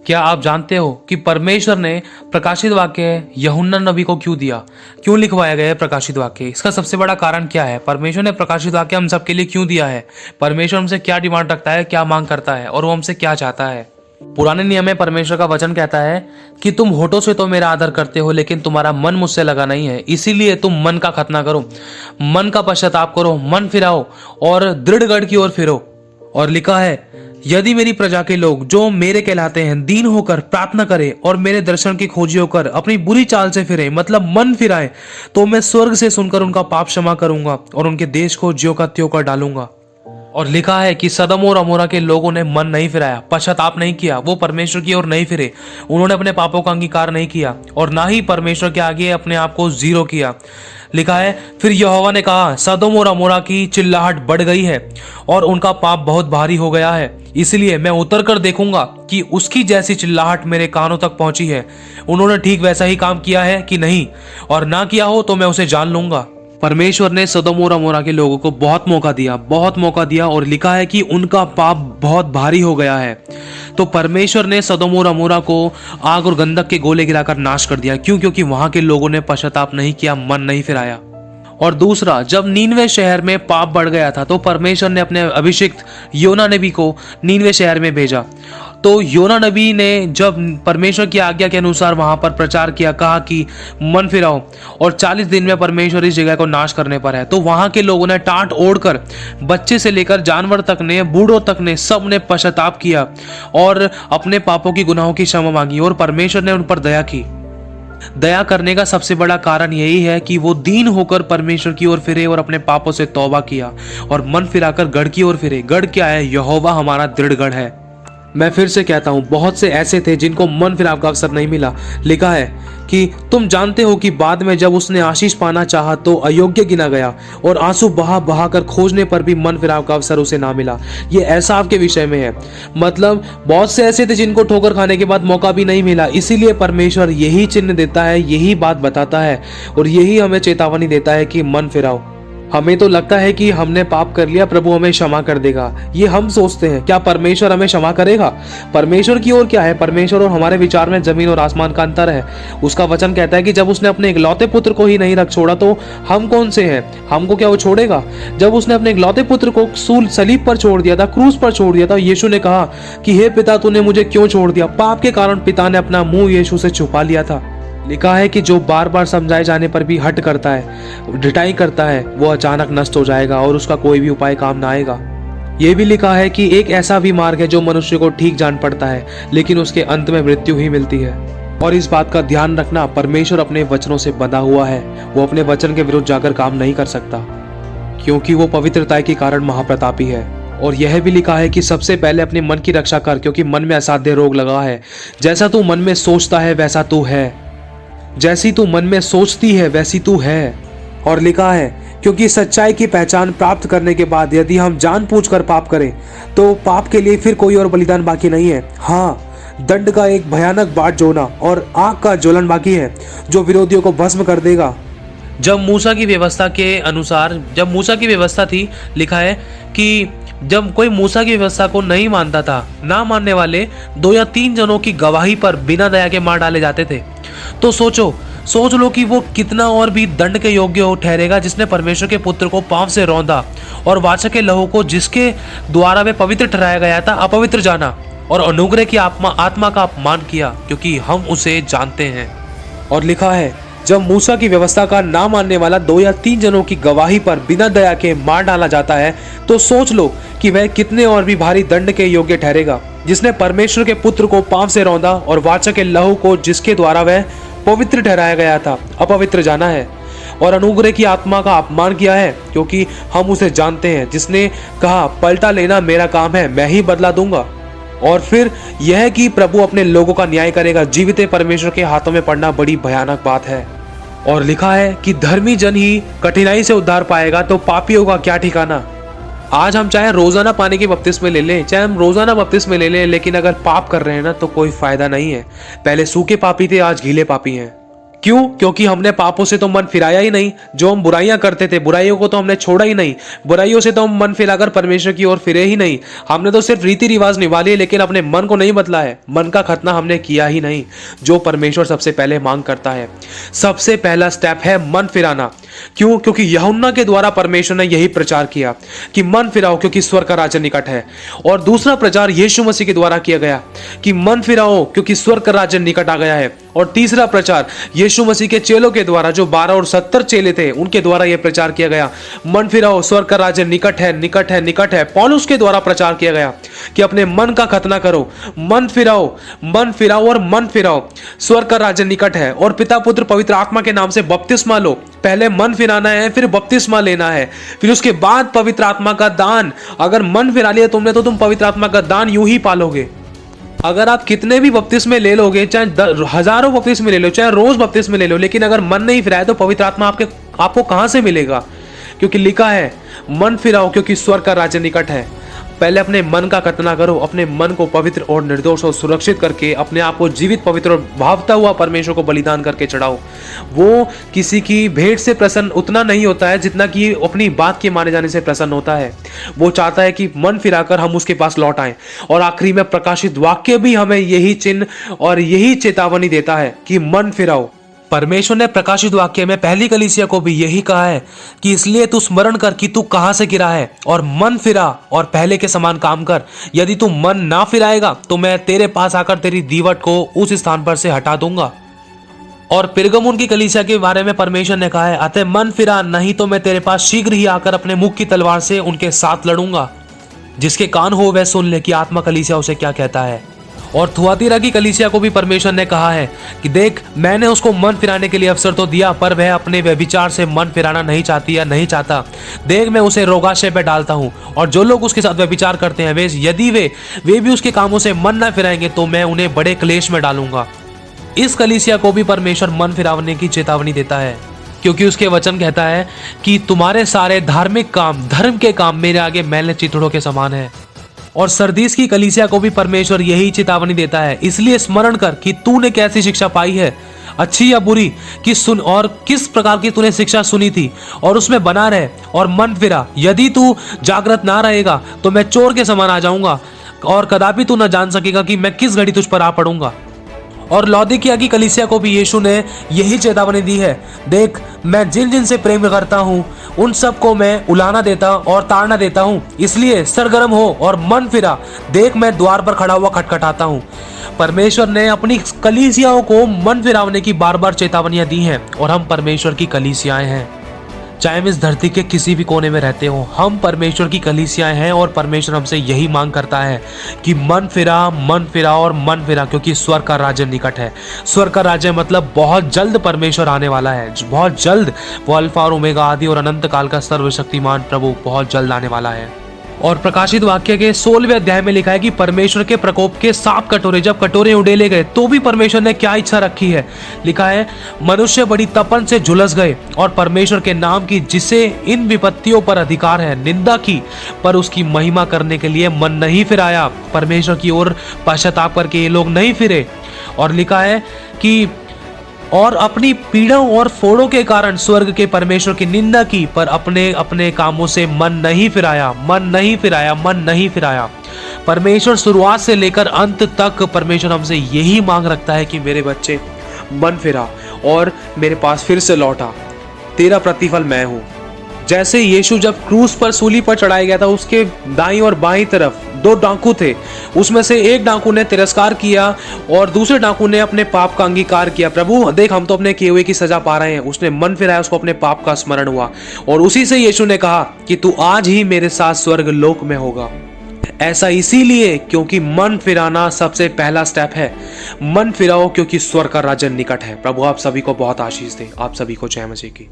क्या आप जानते हो कि परमेश्वर ने प्रकाशित वाक्य यूहन्ना नबी को क्यों दिया, क्यों लिखवाया गया है प्रकाशित वाक्य? इसका सबसे बड़ा कारण क्या है? परमेश्वर ने प्रकाशित वाक्य हम सबके लिए क्यों दिया है? परमेश्वर हमसे क्या डिमांड रखता है, क्या मांग करता है और वो हमसे क्या चाहता है? पुराने नियम में परमेश्वर का वचन कहता है कि तुम होठों से तो मेरा आदर करते हो, लेकिन तुम्हारा मन मुझसे लगा नहीं है, इसीलिए तुम मन का खतना करो, मन का पश्चाताप करो, मन फिराओ और दृढ़ गढ़ की ओर फिरो। और लिखा है, यदि मेरी प्रजा के लोग जो मेरे कहलाते हैं दीन होकर प्रार्थना करें और मेरे दर्शन की खोजी होकर अपनी बुरी चाल से फिरे, मतलब मन फिराए, तो मैं स्वर्ग से सुनकर उनका पाप क्षमा करूंगा और उनके देश को ज्यों का त्यों कर डालूंगा। और लिखा है कि सदम और अमोरा के लोगों ने मन नहीं फिराया, पश्चाताप नहीं किया, वो परमेश्वर की ओर नहीं फिरे, उन्होंने अपने पापों का अंगीकार नहीं किया और ना ही परमेश्वर के आगे अपने आप को जीरो किया। लिखा है, फिर यहोवा ने कहा, सदम और अमोरा की चिल्लाहट बढ़ गई है और उनका पाप बहुत भारी हो गया है, इसलिए मैं उतर कर देखूंगा कि उसकी जैसी चिल्लाहट मेरे कानों तक पहुंची है, उन्होंने ठीक वैसा ही काम किया है कि नहीं, और ना किया हो तो मैं उसे जान लूंगा। परमेश्वर ने सदोम और अमोरा के लोगों को बहुत मौका दिया और लिखा है कि उनका पाप बहुत भारी हो गया है। तो परमेश्वर ने सदोम और अमोरा को आग और गंधक के गोले गिराकर नाश कर दिया। क्यों? क्योंकि वहां के लोगों ने पश्चाताप नहीं किया, मन नहीं फिराया। और दूसरा, जब नीनवे शहर में पाप बढ़ गया था तो परमेश्वर ने अपने अभिषिक्त योना नबी को नीनवे शहर में भेजा। तो योना नबी ने जब परमेश्वर की आज्ञा के अनुसार वहां पर प्रचार किया, कहा कि मन फिराओ, और 40 दिन में परमेश्वर इस जगह को नाश करने पर है, तो वहां के लोगों ने टाट ओढ़कर, बच्चे से लेकर जानवर तक ने, बूढ़ों तक ने, सब ने पश्चाताप किया और अपने पापों की, गुनाहों की क्षमा मांगी और परमेश्वर ने उन पर दया की। दया करने का सबसे बड़ा कारण यही है कि वो दीन होकर परमेश्वर की ओर फिरे और अपने पापों से तौबा किया और मन फिराकर गढ़ की ओर फिरे। गढ़ क्या है? यहोवा हमारा दृढ़ गढ़ है। मैं फिर से कहता हूं, बहुत से ऐसे थे जिनको मन फिराव का अवसर नहीं मिला। लिखा है कि तुम जानते हो कि बाद में जब उसने आशीष पाना चाहा तो अयोग्य गिना गया और आंसू बहा बहा कर खोजने पर भी मन फिराव का अवसर उसे ना मिला। ये एसाव के विषय में है। मतलब बहुत से ऐसे थे जिनको ठोकर खाने के बाद मौका भी नहीं मिला। इसीलिए परमेश्वर यही चिन्ह देता है, यही बात बताता है और यही हमें चेतावनी देता है कि मन फिराओ। हमें तो लगता है कि हमने पाप कर लिया, प्रभु हमें क्षमा कर देगा, ये हम सोचते हैं। क्या परमेश्वर हमें क्षमा करेगा? परमेश्वर की ओर क्या है? परमेश्वर और हमारे विचार में जमीन और आसमान का अंतर है। उसका वचन कहता है कि जब उसने अपने इकलौते पुत्र को ही नहीं रख छोड़ा तो हम कौन से हैं? हमको क्या वो छोड़ेगा? जब उसने अपने इकलौते पुत्र को सलीब पर छोड़ दिया था, क्रूस पर छोड़ दिया था, यीशु ने कहा कि हे पिता, तूने मुझे क्यों छोड़ दिया? पाप के कारण पिता ने अपना मुंह यीशु से छुपा लिया था। लिखा है कि जो बार बार समझाए जाने पर भी हट करता है, ढिठाई करता है, वो अचानक नष्ट हो जाएगा और उसका कोई भी उपाय काम ना आएगा। यह भी लिखा है कि एक ऐसा भी मार्ग है जो मनुष्य को ठीक जान पड़ता है, लेकिन उसके अंत में मृत्यु ही मिलती है। और इस बात का ध्यान रखना, परमेश्वर अपने वचनों से बंधा हुआ है। वो अपने वचन के विरुद्ध जाकर काम नहीं कर सकता, क्योंकि वो पवित्रता के कारण महाप्रतापी है। और यह भी लिखा है कि सबसे पहले अपने मन की रक्षा कर, क्योंकि मन में असाध्य रोग लगा है। जैसा तू मन में सोचता है वैसा तू है, जैसी तू मन में सोचती है वैसी तू है। और लिखा है, क्योंकि सच्चाई की पहचान प्राप्त करने के बाद यदि हम जानबूझकर पाप करें तो पाप के लिए फिर कोई और बलिदान बाकी नहीं है। हाँ, दंड का एक भयानक बाट जोना और आग का ज्वलन बाकी है जो विरोधियों को भस्म कर देगा। जब मूसा की व्यवस्था के अनुसार, जब मूसा की व्यवस्था थी, लिखा है कि जब कोई मूसा की व्यवस्था को नहीं मानता था, ना मानने वाले 2 या 3 जनों की गवाही पर बिना दया के मार डाले जाते थे। तो सोच लो कि वो कितना और भी दंड के योग्य हो ठहरेगा जिसने परमेश्वर के पुत्र को पांव से रौंदा और वाचा के लहू को जिसके द्वारा वे पवित्र ठहराया गया था अपवित्र जाना और अनुग्रह की आत्मा का अपमान किया, क्योंकि हम उसे जानते हैं। और लिखा है, जब मूसा की व्यवस्था का ना मानने वाला 2 या 3 जनों की गवाही पर बिना दया के मार डाला जाता है, तो सोच लो कि वह कितने और भी भारी दंड के योग्य ठहरेगा जिसने परमेश्वर के पुत्र को पांव से रौंदा और वाचा के लहू को जिसके द्वारा वह पवित्र ठहराया गया था अपवित्र जाना है और अनुग्रह की आत्मा का अपमान किया है, क्योंकि हम उसे जानते हैं जिसने कहा, पलटा लेना मेरा काम है, मैं ही बदला दूंगा। और फिर यह कि प्रभु अपने लोगों का न्याय करेगा। जीवित परमेश्वर के हाथों में पड़ना बड़ी भयानक बात है। और लिखा है कि धर्मी जन ही कठिनाई से उद्धार पाएगा, तो पापियों का क्या ठिकाना। आज हम चाहे रोजाना पानी की बपतिस्मे ले लें, चाहे हम रोजाना बपतिस्मे ले लें, लेकिन अगर पाप कर रहे हैं ना तो कोई फायदा नहीं है। पहले सूखे पापी थे, आज गीले पापी हैं। क्यों? क्योंकि हमने पापों से तो मन फिराया ही नहीं। जो हम बुराइयां करते थे, बुराइयों को तो हमने छोड़ा ही नहीं, बुराइयों से तो हम मन फिराकर परमेश्वर की ओर फिरे ही नहीं। हमने तो सिर्फ रीति रिवाज निभा लिए, लेकिन अपने मन को नहीं बदला है, मन का खतना हमने किया ही नहीं, जो परमेश्वर सबसे पहले मांग करता है। सबसे पहला स्टेप है मन फिराना। क्यों? क्योंकि यूहन्ना के द्वारा परमेश्वर ने यही प्रचार किया कि मन फिराओ क्योंकि स्वर्ग का राज्य निकट है। और दूसरा प्रचार यीशु मसीह के द्वारा किया गया कि मन फिराओ क्योंकि स्वर्ग का राज्य निकट आ गया है। और तीसरा प्रचार यीशु मसीह के चेलों के द्वारा, जो 12 और 70 चेले थे, उनके द्वारा यह प्रचार किया गया, मन फिराओ, स्वर्ग का राज्य निकट है, निकट है, निकट है। पौलुस के द्वारा प्रचार किया गया कि अपने मन का खतना करो, मन फिराओ, मन फिराओ और मन फिराओ, स्वर्ग का राज्य निकट है। और पिता, पुत्र, पवित्र आत्मा के नाम से बपतिस्मा लो। पहले मन फिराना है, फिर बपतिस्मा लेना है, फिर उसके बाद पवित्र आत्मा का दान। अगर मन फिरा लिया तुमने तो तुम पवित्र आत्मा का दान यूं ही पालोगे। अगर आप कितने भी बपतिस्मे ले लोगे, चाहे हजारों बपतिस्मे ले लो, चाहे रोज बपतिस्मे ले लो, लेकिन अगर मन नहीं फिराया तो पवित्र आत्मा आपको कहां से मिलेगा? क्योंकि लिखा है मन फिराओ क्योंकि स्वर्ग का राज्य निकट है। पहले अपने मन का खतना करो, अपने मन को पवित्र और निर्दोष और सुरक्षित करके अपने आप को जीवित, पवित्र और भावता हुआ परमेश्वर को बलिदान करके चढ़ाओ। वो किसी की भेंट से प्रसन्न उतना नहीं होता है जितना कि अपनी बात के माने जाने से प्रसन्न होता है। वो चाहता है कि मन फिराकर हम उसके पास लौट आएं। और आखिरी में प्रकाशित वाक्य भी हमें यही चिन्ह और यही चेतावनी देता है कि मन फिराओ। परमेश्वर ने प्रकाशित वाक्य में पहली कलीसिया को भी यही कहा है कि इसलिए तू स्मरण कर कि तू कहां से गिरा है और मन फिरा और पहले के समान काम कर। यदि तू मन ना फिराएगा तो मैं तेरे पास आकर तेरी दीवट को उस स्थान पर से हटा दूंगा। और पिरगमुन की कलीसिया के बारे में परमेश्वर ने कहा है, अतः मन फिरा, नहीं तो मैं तेरे पास शीघ्र ही आकर अपने मुख की तलवार से उनके साथ लड़ूंगा। जिसके कान हो वह सुन ले कि आत्मा कलीसिया उसे क्या कहता है। और थुआतीरा की कलीसिया को भी परमेश्वर ने कहा है कि देख, मैंने उसको मन फिराने के लिए अवसर तो दिया, पर वह अपने व्यभिचार से मन फिराना नहीं चाहती या नहीं चाहता। देख, मैं उसे रोगाशय पे डालता हूँ, और जो लोग उसके साथ व्यभिचार करते हैं यदि वे भी उसके कामों से मन न फिराएंगे तो मैं उन्हें बड़े क्लेश में डालूंगा। इस कलीसिया को भी परमेश्वर मन फिराने की चेतावनी देता है, क्योंकि उसके वचन कहता है कि तुम्हारे सारे धार्मिक काम, धर्म के काम मेरे आगे मैले चिथड़ों के समान है। और सरदीस की कलीसिया को भी परमेश्वर यही चेतावनी देता है, इसलिए स्मरण कर कि तूने कैसी शिक्षा पाई है, अच्छी या बुरी, किस प्रकार की तूने शिक्षा सुनी थी, और उसमें बना रहे और मन फिरा। यदि तू जागृत ना रहेगा तो मैं चोर के समान आ जाऊंगा और कदापि तू न जान सकेगा कि मैं किस घड़ी तुझ पर आ पड़ूंगा। और लौदीकिया की कलीसिया को भी यीशु ने यही चेतावनी दी है, देख, मैं जिन जिन से प्रेम करता हूँ उन सब को मैं उलाहना देता और ताड़ना देता हूँ, इसलिए सरगर्म हो और मन फिरा। देख, मैं द्वार पर खड़ा हुआ खटखटाता हूँ। परमेश्वर ने अपनी कलीसियाओं को मन फिरावने की बार बार चेतावनियां दी हैं, और हम परमेश्वर की कलीसियाएं हैं। चाहे हम इस धरती के किसी भी कोने में रहते हो, हम परमेश्वर की कलीसियाएं हैं, और परमेश्वर हमसे यही मांग करता है कि मन फिरा और मन फिरा, क्योंकि स्वर्ग का राज्य निकट है। स्वर्ग का राज्य मतलब बहुत जल्द परमेश्वर आने वाला है, बहुत जल्द। वो अल्फा और ओमेगा, आदि और अनंत काल का सर्वशक्तिमान प्रभु बहुत जल्द आने वाला है। और प्रकाशित वाक्य के 16वें अध्याय में लिखा है कि परमेश्वर के प्रकोप के 7 कटोरे, जब कटोरे उड़ेले गए तो भी परमेश्वर ने क्या इच्छा रखी है। लिखा है, मनुष्य बड़ी तपन से झुलस गए और परमेश्वर के नाम की, जिसे इन विपत्तियों पर अधिकार है, निंदा की, पर उसकी महिमा करने के लिए मन नहीं फिराया। परमेश्वर की ओर पश्चाताप करके ये लोग नहीं फिरे। और लिखा है कि और अपनी पीड़ाओं और फोड़ों के कारण स्वर्ग के परमेश्वर की निंदा की, पर अपने अपने कामों से मन नहीं फिराया, मन नहीं फिराया, मन नहीं फिराया। परमेश्वर शुरुआत से लेकर अंत तक परमेश्वर हमसे यही मांग रखता है कि मेरे बच्चे, मन फिरा और मेरे पास फिर से लौटा, तेरा प्रतिफल मैं हूं। जैसे यीशु जब क्रूस पर सूली पर चढ़ाया गया था, उसके दाईं और बाईं तरफ 2 डाकू थे। उसमें से एक डाकू ने तिरस्कार किया और दूसरे डाकू ने अपने पाप का अंगीकार किया। प्रभु देख, हम तो अपने किए हुए की सजा पा रहे हैं। उसने मन फिराया, उसको अपने पाप का स्मरण हुआ, और उसी से यीशु ने कहा कि तू आज ही मेरे साथ स्वर्ग लोक में होगा। ऐसा इसीलिए क्योंकि मन फिराना सबसे पहला स्टेप है। मन फिराओ क्योंकि स्वर्ग का राज्य निकट है। प्रभु आप सभी को बहुत आशीष दे। आप सभी को जय मसीह की।